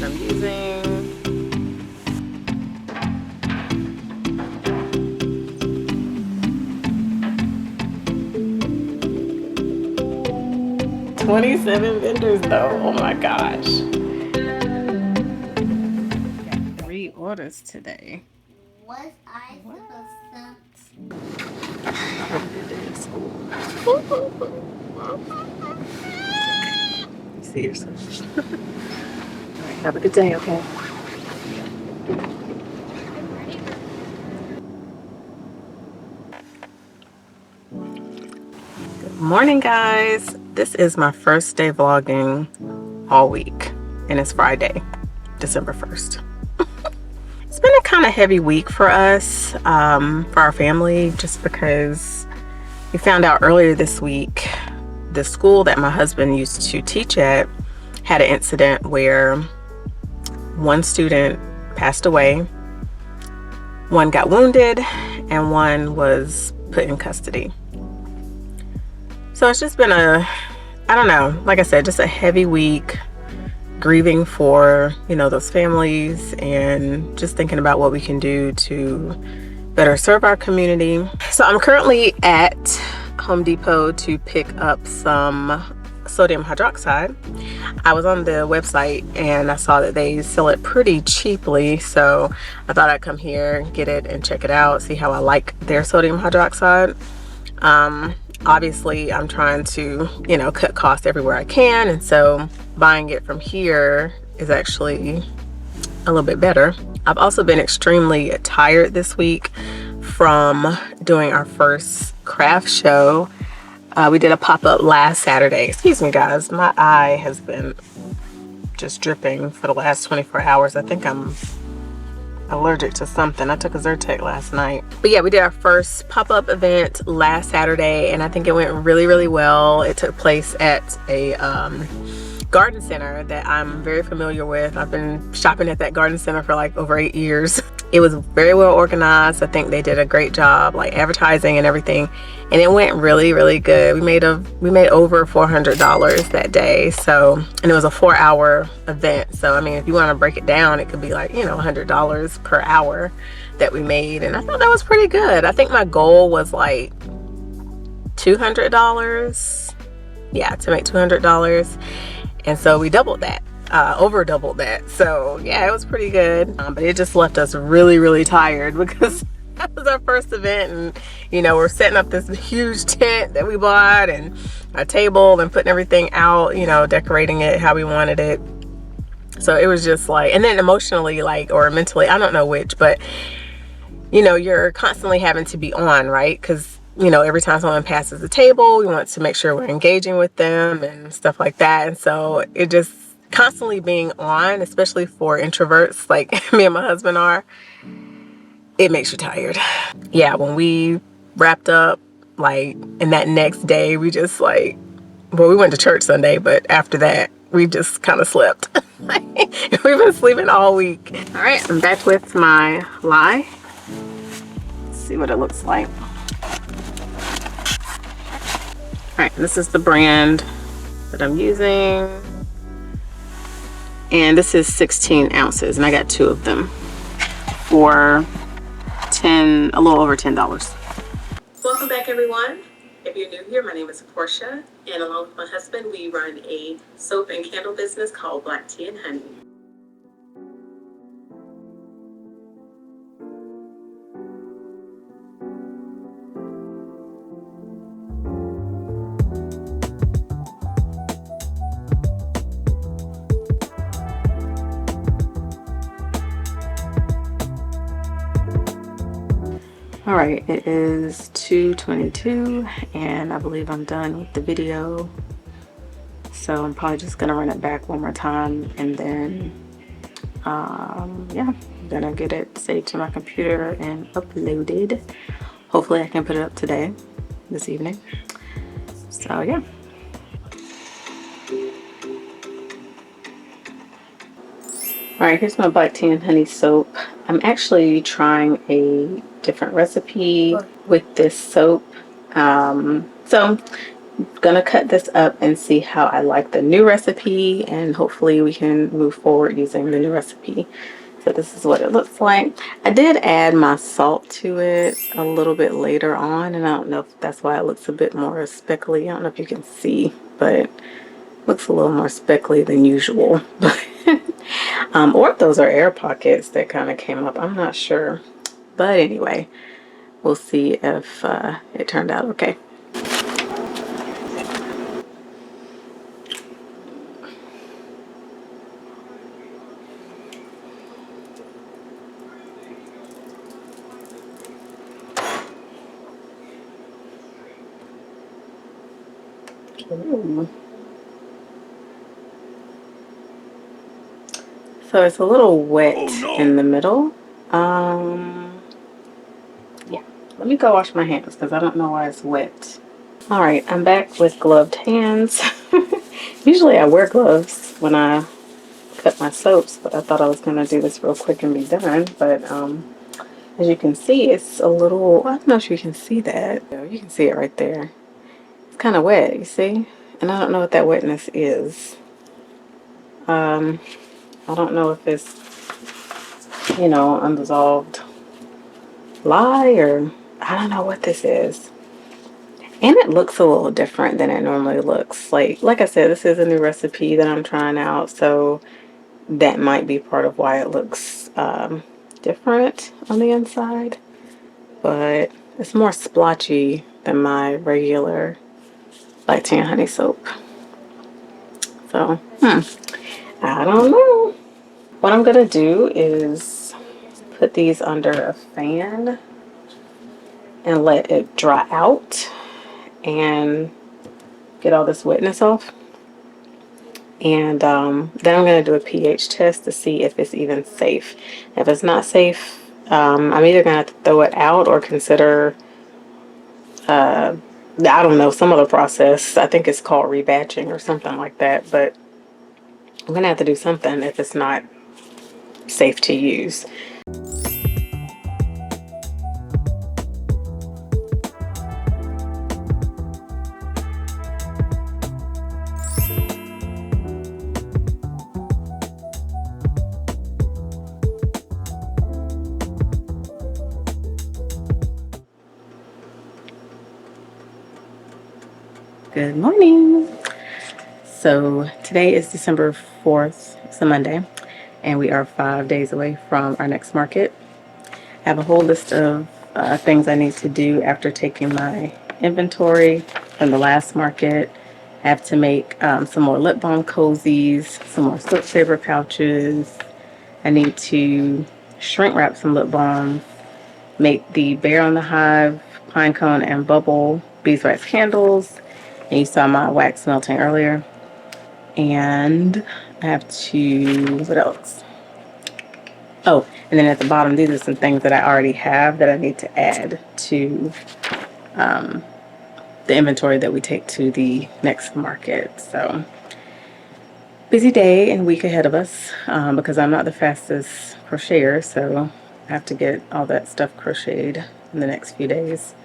that I'm using. $27 vendors though. Oh my gosh. Got 3 orders today. Was I supposed to see yourself? All right, have a good day, okay? Good morning, guys. This is my first day vlogging all week, and it's Friday, December 1st. It's been a kind of heavy week for us, for our family, just because we found out earlier this week the school that my husband used to teach at had an incident where one student passed away, one got wounded, and one was put in custody. So it's just been I don't know, like I said, just a heavy week, grieving for, you know, those families and just thinking about what we can do to better serve our community. So I'm currently at Home Depot to pick up some sodium hydroxide. I was on the website and I saw that they sell it pretty cheaply, so I thought I'd come here, get it and check it out, see how I like their sodium hydroxide. Obviously I'm trying to, you know, cut costs everywhere I can, and so buying it from here is actually a little bit better. I've also been extremely tired this week from doing our first craft show. We did a pop-up last Saturday. Excuse me, guys, my eye has been just dripping for the last 24 hours. I think I'm allergic to something. I took a Zyrtec last night. But yeah, we did our first pop-up event last Saturday, and I think it went really, really well. It took place at a garden center that I'm very familiar with. I've been shopping at that garden center for like over 8 years. It was very well organized. I think they did a great job, like advertising and everything, and it went really, really good. We made over $400 that day. So, and it was a 4-hour event. So I mean, if you want to break it down, it could be like, you know, $100 per hour that we made, and I thought that was pretty good. I think my goal was like $200. Yeah, to make $200. And so we doubled that, over doubled that. So yeah, it was pretty good. But it just left us really, really tired because that was our first event, and you know, we're setting up this huge tent that we bought and a table and putting everything out, you know, decorating it how we wanted it. So it was just like, and then emotionally, like, or mentally, I don't know which, but you know, you're constantly having to be on, right? Because you know, every time someone passes the table, we want to make sure we're engaging with them and stuff like that. And so it just constantly being on, especially for introverts like me and my husband are, it makes you tired. Yeah, when we wrapped up, like, and that next day, we just like, well, we went to church Sunday, but after that, we just kind of slept. We've been sleeping all week. All right, I'm back with my lye. Let's see what it looks like. All right, this is the brand that I'm using. And this is 16 ounces, and I got 2 of them for a little over $10. Welcome back, everyone. If you're new here, my name is Portia, and along with my husband, we run a soap and candle business called Black Tea and Honey. All right, it is 2:22 and I believe I'm done with the video. So I'm probably just gonna run it back one more time, and then yeah, I'm gonna get it saved to my computer and uploaded. Hopefully I can put it up today, this evening. So yeah. All right, here's my black tea and honey soap. I'm actually trying a different recipe with this soap. So gonna cut this up and see how I like the new recipe, and hopefully we can move forward using the new recipe. So this is what it looks like. I did add my salt to it a little bit later on, and I don't know if that's why it looks a bit more speckly. I don't know if you can see, but it looks a little more speckly than usual. Or if those are air pockets that kind of came up, I'm not sure. But anyway, we'll see if it turned out okay. Ooh. So it's a little wet in the middle. Yeah, let me go wash my hands because I don't know why it's wet. All right, I'm back with gloved hands. Usually I wear gloves when I cut my soaps, but I thought I was gonna do this real quick and be done. But as you can see, it's a little, I don't know if you can see that. You can see it right there. It's kind of wet, you see? And I don't know what that wetness is. I don't know if it's, undissolved lye, or I don't know what this is. And it looks a little different than it normally looks. Like I said, this is a new recipe that I'm trying out, so that might be part of why it looks different on the inside. But it's more splotchy than my regular light tan honey soap. So, I don't know. What I'm gonna do is put these under a fan and let it dry out and get all this wetness off. And then I'm going to do a pH test to see if it's even safe. If it's not safe, I'm either going to have to throw it out or consider, I don't know, some other process. I think it's called rebatching or something like that. But I'm going to have to do something if it's not safe to use. Good morning. So today is December 4th. It's a Monday, and we are 5 days away from our next market. I have a whole list of things I need to do after taking my inventory from the last market. I have to make some more lip balm cozies, some more silk saver pouches. I need to shrink wrap some lip balms, make the Bear on the Hive, pine cone, and bubble beeswax candles. And you saw my wax melting earlier. And I have to, what else? Oh, and then at the bottom, these are some things that I already have that I need to add to the inventory that we take to the next market. So, busy day and week ahead of us because I'm not the fastest crocheter, so I have to get all that stuff crocheted in the next few days.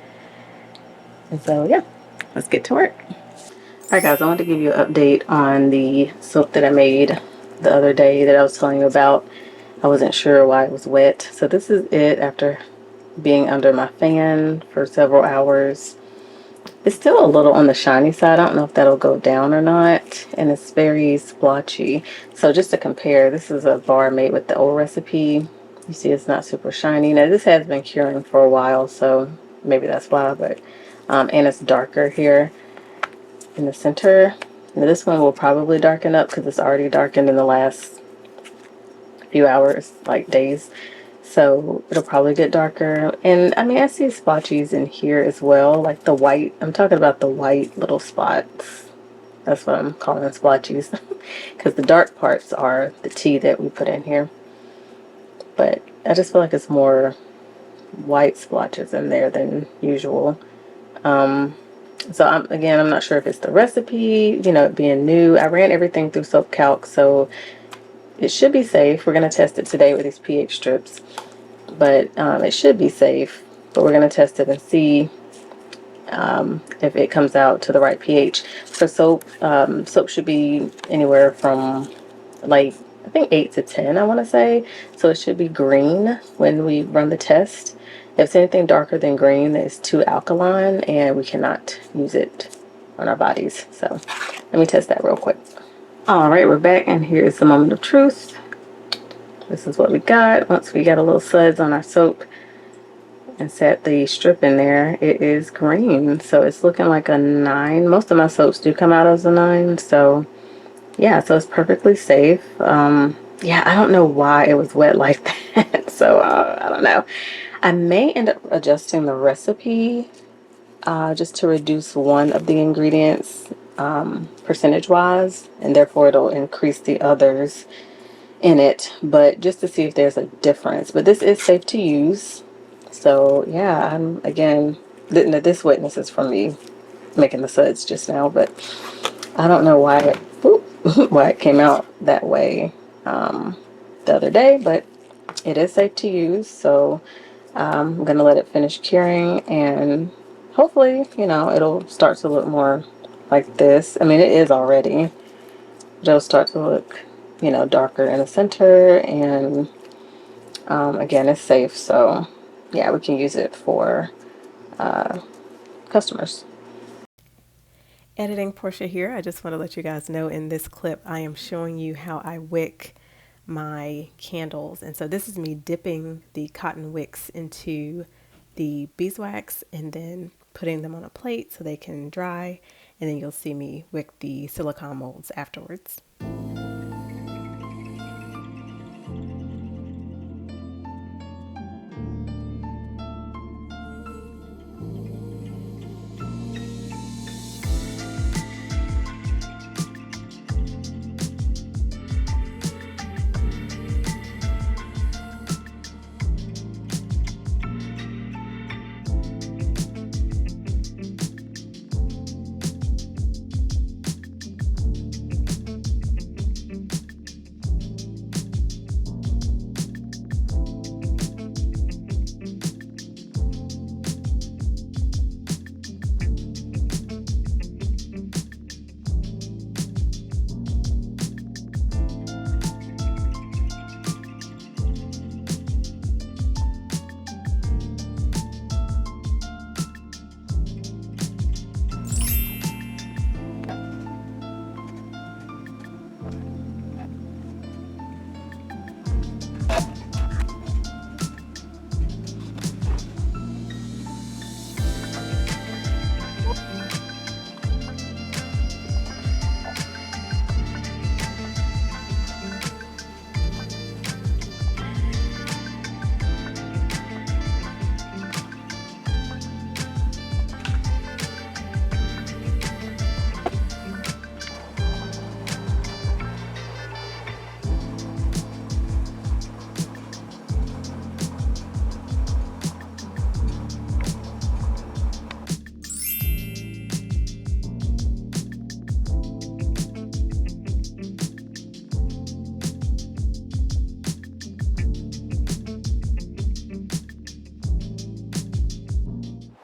And so, yeah, let's get to work. All right, guys, I wanted to give you an update on the soap that I made the other day that I was telling you about. I wasn't sure why it was wet. So this is it after being under my fan for several hours. It's still a little on the shiny side. I don't know if that'll go down or not. And it's very splotchy. So just to compare, this is a bar made with the old recipe. You see it's not super shiny. Now this has been curing for a while, so maybe that's why. But and it's darker here in the center. Now this one will probably darken up because it's already darkened in the last few hours, like days. So it'll probably get darker. And I mean, I see splotchies in here as well, like the white. I'm talking about the white little spots. That's what I'm calling splotchies. Because the dark parts are the tea that we put in here. But I just feel like it's more white splotches in there than usual. So I'm not sure if it's the recipe, it being new. I ran everything through soap calc, so it should be safe. We're going to test it today with these pH strips. But it should be safe. But we're going to test it and see if it comes out to the right pH. For soap, soap should be anywhere from like, I think 8 to 10, I want to say. So it should be green when we run the test. If it's anything darker than green, it's too alkaline and we cannot use it on our bodies. So let me test that real quick. All right, we're back, and here's the moment of truth. This is what we got. Once we got a little suds on our soap and set the strip in there, it is green. So it's looking like a 9. Most of my soaps do come out as a 9. So yeah, so it's perfectly safe. Yeah, I don't know why it was wet like that. So I don't know. I may end up adjusting the recipe just to reduce one of the ingredients percentage wise, and therefore it'll increase the others in it, but just to see if there's a difference. But this is safe to use. So yeah, I'm again, this witness is from me making the suds just now, but I don't know why why it came out that way the other day, but it is safe to use. So I'm gonna let it finish curing, and hopefully, it'll start to look more like this. I mean, it is already. It'll start to look, darker in the center, and again, it's safe. So yeah, we can use it for customers. Editing Portia here. I just want to let you guys know in this clip I am showing you how I wick my candles. And so this is me dipping the cotton wicks into the beeswax and then putting them on a plate so they can dry. And then you'll see me wick the silicone molds afterwards.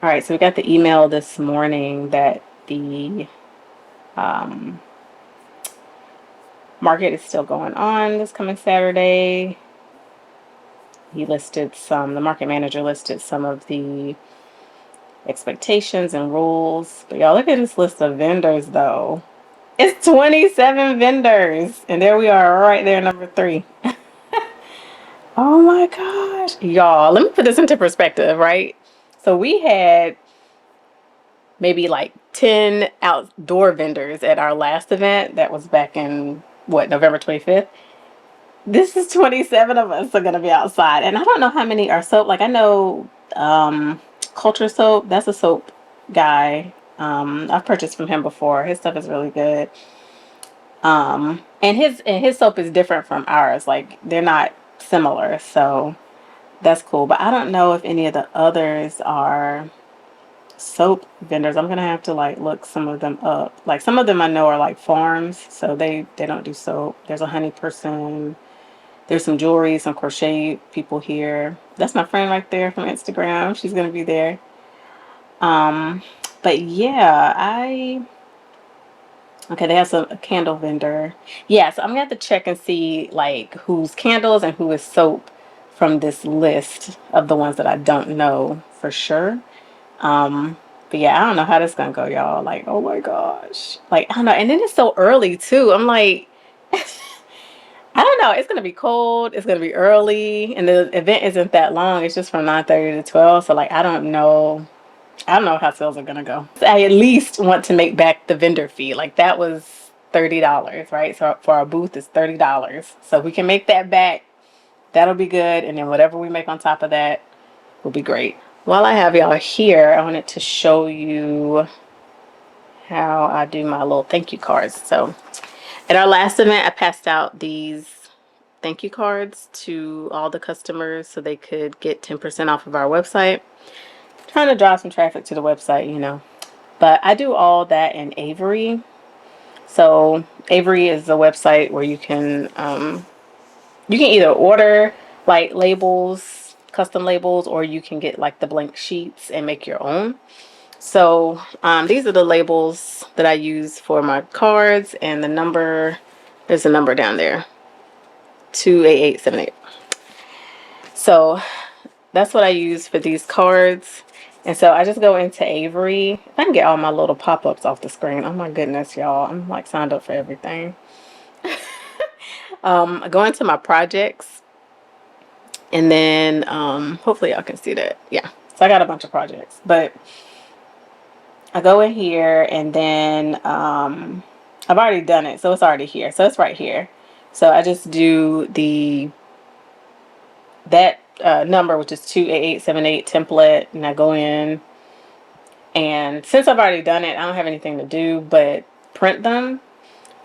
All right, so we got the email this morning that the market is still going on this coming Saturday. The market manager listed some of the expectations and rules. But y'all, look at this list of vendors though. It's 27 vendors. And there we are, right there, number 3. Oh my gosh. Y'all, let me put this into perspective, right? So we had maybe like 10 outdoor vendors at our last event. That was back in, November 25th. This is 27 of us are going to be outside. And I don't know how many are soap. Like I know Culture Soap, that's a soap guy. I've purchased from him before. His stuff is really good. And his soap is different from ours. Like they're not similar. So that's cool. But I don't know if any of the others are soap vendors. I'm gonna have to like look some of them up. Like some of them I know are like farms, so they don't do soap. There's a honey person. There's some jewelry, some crochet people here. That's my friend right there from Instagram. She's gonna be there. But But yeah, okay, they have a candle vendor. Yeah, so I'm gonna have to check and see like who's candles and who is soap from this list of the ones that I don't know for sure. But yeah, I don't know how this gonna go, y'all. Like, oh my gosh. Like, I don't know. And then it's so early too. I'm like, I don't know. It's gonna be cold. It's gonna be early, and the event isn't that long. It's just from 9:30 to 12. So like, I don't know. I don't know how sales are gonna go. I at least want to make back the vendor fee. Like that was $30, right? So for our booth is $30. So we can make that back. That'll be good. And then whatever we make on top of that will be great. While I have y'all here, I wanted to show you how I do my little thank you cards. So at our last event, I passed out these thank you cards to all the customers so they could get 10% off of our website. Trying to drive some traffic to the website, you know. But I do all that in Avery. So Avery is a website where you can either order like labels, custom labels, or you can get like the blank sheets and make your own. So these are the labels that I use for my cards, and the number, there's a number down there, 28878. So that's what I use for these cards. And so I just go into Avery. If I can get all my little pop-ups off the screen. Oh my goodness, y'all. I'm like signed up for everything. I go into my projects, and then hopefully y'all can see that. Yeah. So I got a bunch of projects. But I go in here, and then I've already done it. So it's already here. So it's right here. So I just do that number, which is 28878 template, and I go in. And since I've already done it, I don't have anything to do but print them.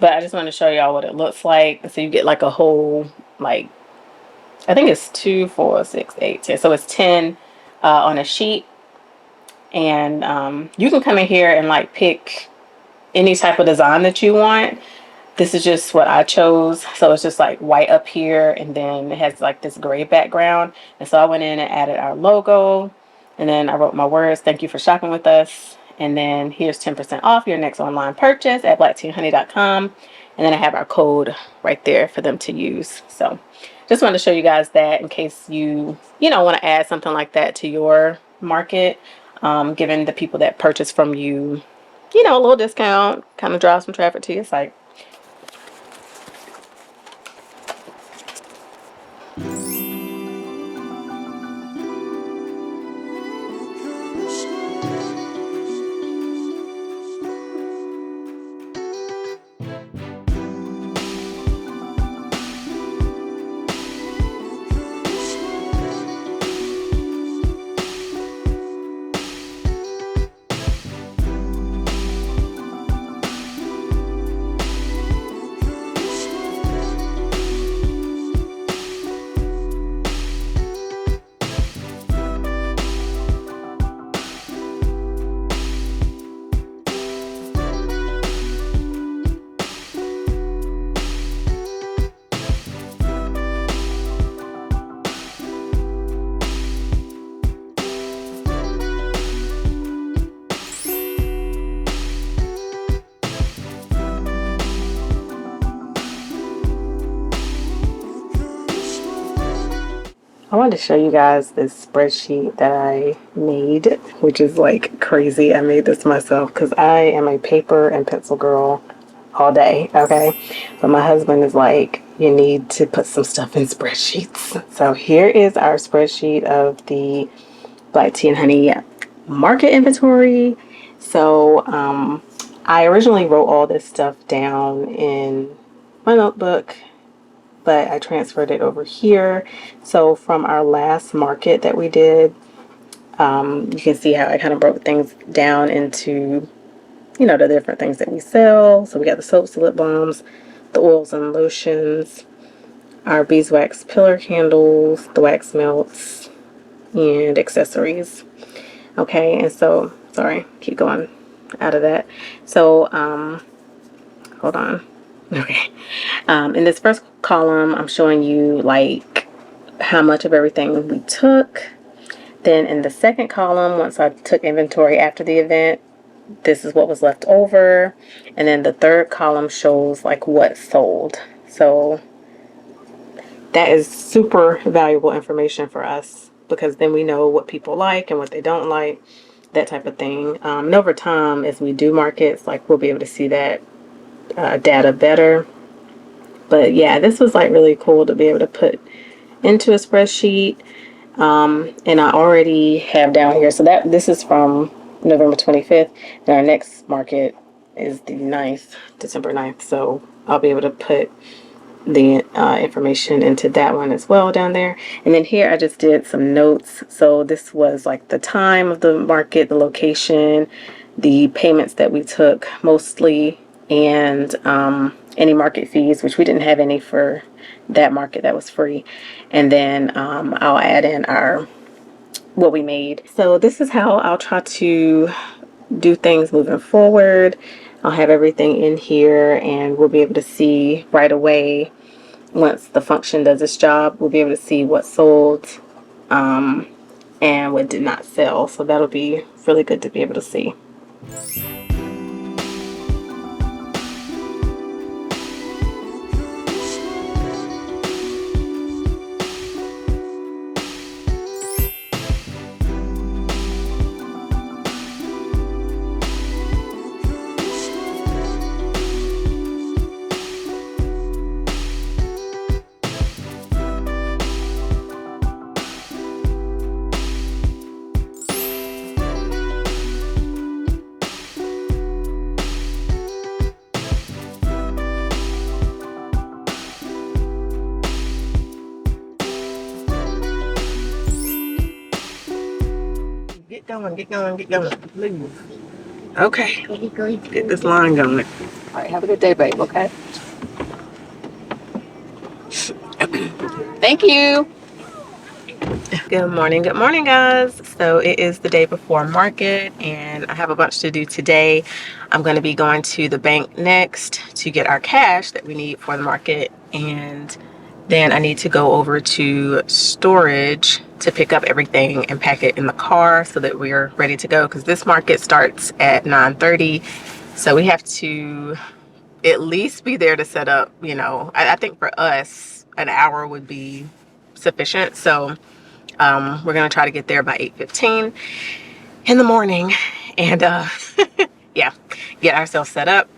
But I just want to show y'all what it looks like. So you get like a whole, like, I think it's 2, 4, 6, 8, 10. So it's 10 on a sheet. And you can come in here and like pick any type of design that you want. This is just what I chose. So it's just like white up here, and then it has like this gray background. And so I went in and added our logo, and then I wrote my words, thank you for shopping with us. And then here's 10% off your next online purchase at blackteenhoney.com. And then I have our code right there for them to use. So just wanted to show you guys that in case you want to add something like that to your market, giving the people that purchase from you, a little discount, kind of drive some traffic to your site. I wanted to show you guys this spreadsheet that I made, which is like crazy. I made this myself because I am a paper and pencil girl all day, okay? But my husband is like, you need to put some stuff in spreadsheets. So here is our spreadsheet of the Black Tea and Honey market inventory. So I originally wrote all this stuff down in my notebook, but I transferred it over here. So from our last market that we did, you can see how I kind of broke things down into, the different things that we sell. So we got the soaps, the lip balms, the oils and lotions, our beeswax pillar candles, the wax melts, and accessories. Okay, and so, sorry, keep going out of that. So, hold on. Okay. In this first column, I'm showing you like how much of everything we took. Then in the second column, once I took inventory after the event, this is what was left over. And then the third column shows like what sold. So that is super valuable information for us, because then we know what people like and what they don't like, that type of thing. And over time, as we do markets, like we'll be able to see that data better. But yeah, this was like really cool to be able to put into a spreadsheet. And I already have down here, so that this is from November 25th, and our next market is the 9th, December 9th. So I'll be able to put the information into that one as well down there. And then here I just did some notes. So this was like the time of the market, the location, the payments that we took mostly, and any market fees, which we didn't have any for that market, that was free. And then I'll add in our what we made. So this is how I'll try to do things moving forward. I'll have everything in here, and we'll be able to see right away, once the function does its job, we'll be able to see what sold and what did not sell. So that'll be really good to be able to see. Get going, get going, get going. Move. Okay, get this line going. All right, have a good day, babe, okay? Thank you. Good morning, guys. So it is the day before market, and I have a bunch to do today. I'm going to be going to the bank next to get our cash that we need for the market, and then I need to go over to storage to pick up everything and pack it in the car so that we're ready to go, because this market starts at 9:30. So we have to at least be there to set up, I think for us, an hour would be sufficient. So we're going to try to get there by 8:15 in the morning, and yeah, get ourselves set up.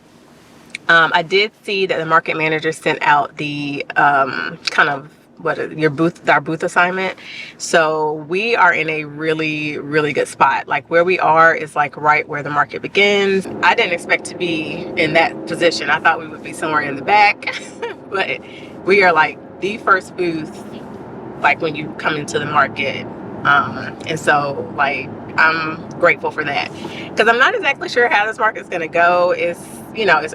I did see that the market manager sent out the kind of our booth assignment. So we are in a really, really good spot. Like where we are is like right where the market begins. I didn't expect to be in that position. I thought we would be somewhere in the back, but we are like the first booth, like when you come into the market. And so like I'm grateful for that, because I'm not exactly sure how this market's gonna go. It's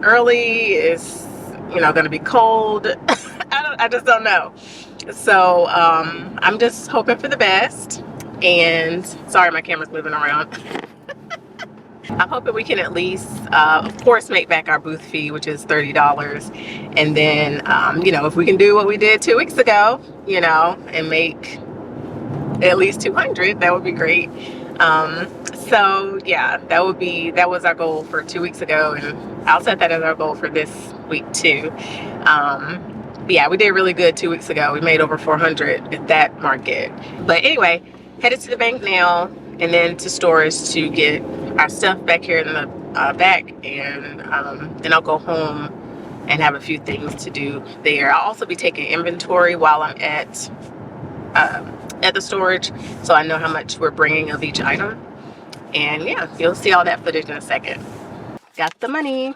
early, it's gonna be cold. I just don't know. So I'm just hoping for the best. And sorry, my camera's moving around. I'm hoping we can at least, of course, make back our booth fee, which is $30. And then, if we can do what we did 2 weeks ago, and make at least 200, that would be great. So yeah, that was our goal for 2 weeks ago, and I'll set that as our goal for this week too. But yeah, we did really good 2 weeks ago. We made over 400 at that market. But anyway, headed to the bank now, and then to storage to get our stuff back here in the back, and then I'll go home and have a few things to do there. I'll also be taking inventory while I'm at the storage, so I know how much we're bringing of each item. And yeah, you'll see all that footage in a second. Got the money.